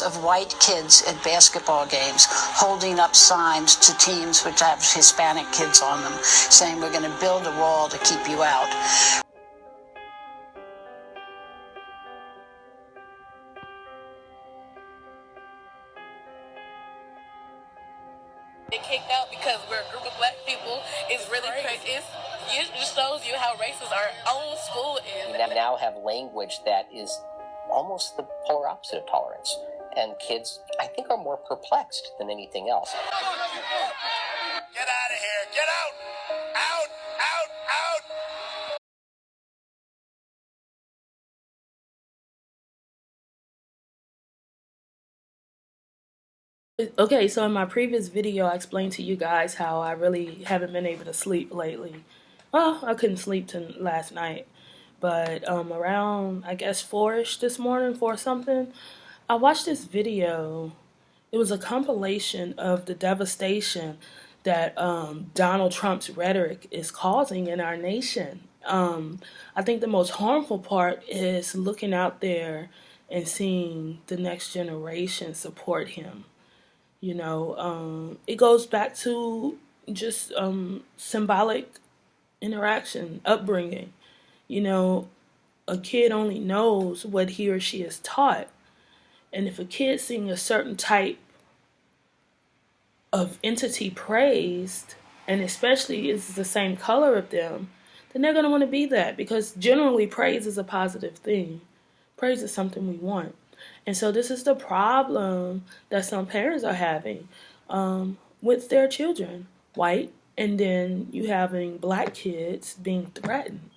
of white kids at basketball games holding up signs to teams which have Hispanic kids on them, saying we're going to build a wall to keep you out. Get kicked out because we're a group of black people is really crazy. It just shows you how racist our own school is. We now have language that is almost the polar opposite of tolerance. And kids, I think, are more perplexed than anything else. Get out of here! Get out! Out! Out! Out! Okay, so in my previous video, I explained to you guys how I really haven't been able to sleep lately. Well, I couldn't sleep till last night. But around, I guess, 4-ish this morning, 4 something, I watched this video. It was a compilation of the devastation that Donald Trump's rhetoric is causing in our nation. I think the most harmful part is looking out there and seeing the next generation support him. You know, it goes back to just symbolic interaction, upbringing. You know, a kid only knows what he or she is taught. And if a kid seeing a certain type of entity praised, and especially is the same color of them, then they're going to want to be that, because generally praise is a positive thing. Praise is something we want. And so this is the problem that some parents are having with their children, white, and then you having black kids being threatened.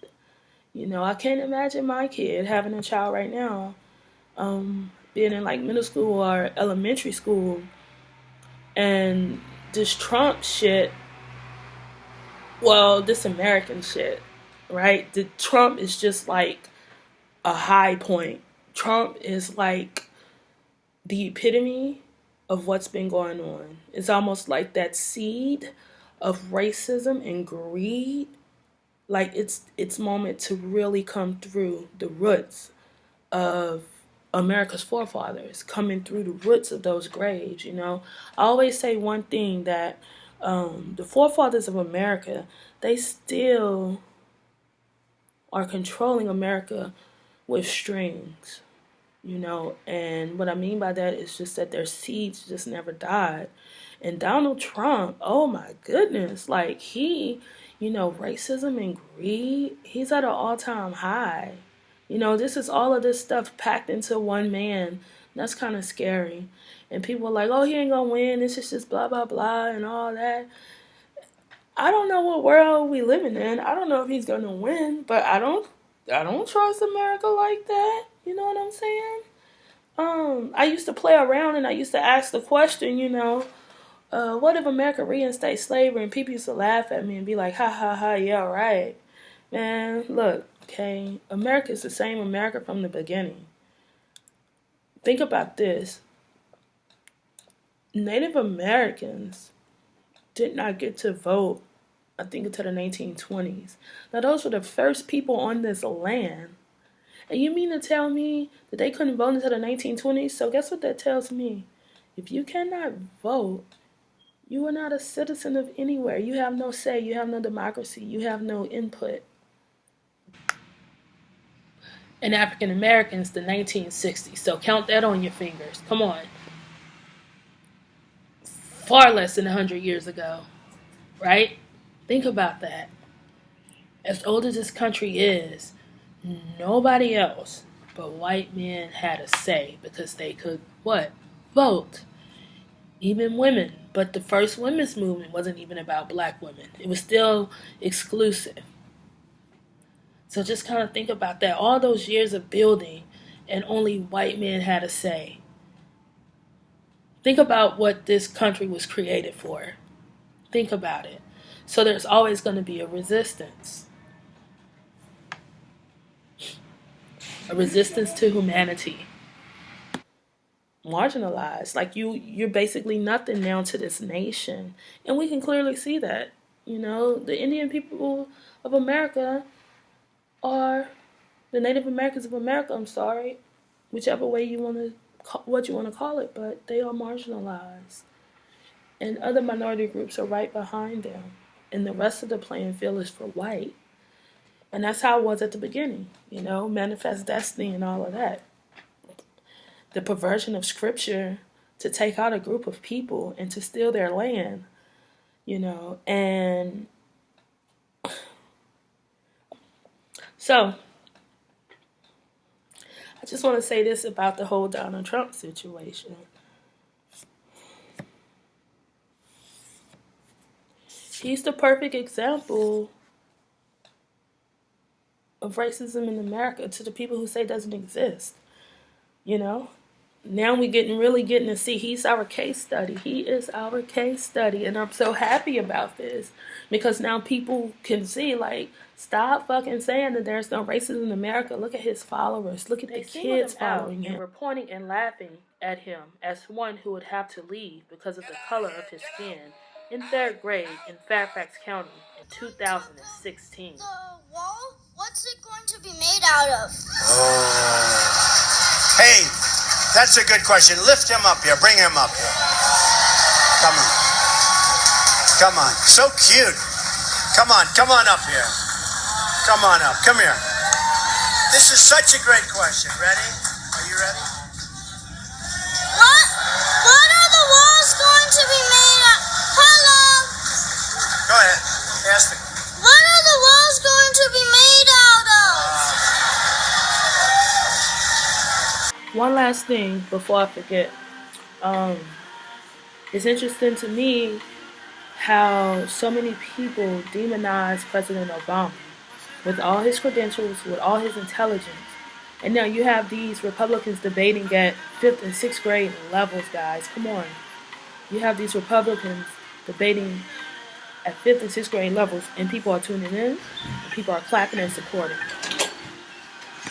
You know, I can't imagine my kid having a child right now, being in like middle school or elementary school, and this Trump shit, well, this American shit, right? The Trump is just like a high point. Trump is like the epitome of what's been going on. It's almost like that seed of racism and greed. Like it's moment to really come through the roots of America's forefathers, coming through the roots of those graves. You know, I always say one thing, that the forefathers of America, they still are controlling America with strings. You know, and what I mean by that is just that their seeds just never died. And Donald Trump, oh my goodness, like he, you know, racism and greed, he's at an all-time high. You know, this is all of this stuff packed into one man. That's kind of scary. And people are like, oh, he ain't gonna win, this is just blah, blah, blah, and all that. I don't know what world we living in. I don't know if he's gonna win, but I don't trust America like that. You know what I'm saying? I used to play around and I used to ask the question, you know, what if America reinstates slavery? And people used to laugh at me and be like, ha, ha, ha, yeah, right. Man, look, okay, America is the same America from the beginning. Think about this. Native Americans did not get to vote, I think, until the 1920s. Now, those were the first people on this land. And you mean to tell me that they couldn't vote until the 1920s? So guess what that tells me? If you cannot vote, you are not a citizen of anywhere. You have no say. You have no democracy. You have no input. And African Americans, the 1960s. So count that on your fingers. Come on. Far less than 100 years ago. Right? Think about that. As old as this country is, nobody else but white men had a say, because they could, what? Vote. Even women. But the first women's movement wasn't even about black women. It was still exclusive. So just kind of think about that. All those years of building, and only white men had a say. Think about what this country was created for. Think about it. So there's always going to be a resistance. A resistance to humanity. Marginalized. Like you're basically nothing now to this nation. And we can clearly see that. You know, the Indian people of America are the Native Americans of America, whichever way you want to what you want to call it, but they are marginalized. And other minority groups are right behind them. And the rest of the playing field is for white. And that's how it was at the beginning, Manifest Destiny and all of that. The perversion of scripture to take out a group of people and to steal their land, and so I just want to say this about the whole Donald Trump situation. He's the perfect example of racism in America to the people who say it doesn't exist. Now we really getting to see he's our case study. He is our case study, and I'm so happy about this because now people can see, like, stop fucking saying that there's no racism in America. Look at his followers. Look at the kids following him. And we're pointing and laughing at him as one who would have to leave because of the color of his skin in 3rd grade in Fairfax County in 2016. The wall? What's it going to be made out of? Hey, that's a good question. Lift him up here. Bring him up here. Come on. Come on. So cute. Come on up here. Come on up. Come here. This is such a great question. Ready? Are you ready? What are the walls going to be made of? Hello? Go ahead. Ask the... What are the walls going to be made out of? One last thing before I forget. It's interesting to me how so many people demonize President Obama with all his credentials, with all his intelligence. And now you have these Republicans debating at 5th and 6th grade levels, guys. Come on. You have these Republicans debating at 5th and 6th grade levels, and people are tuning in, and people are clapping and supporting.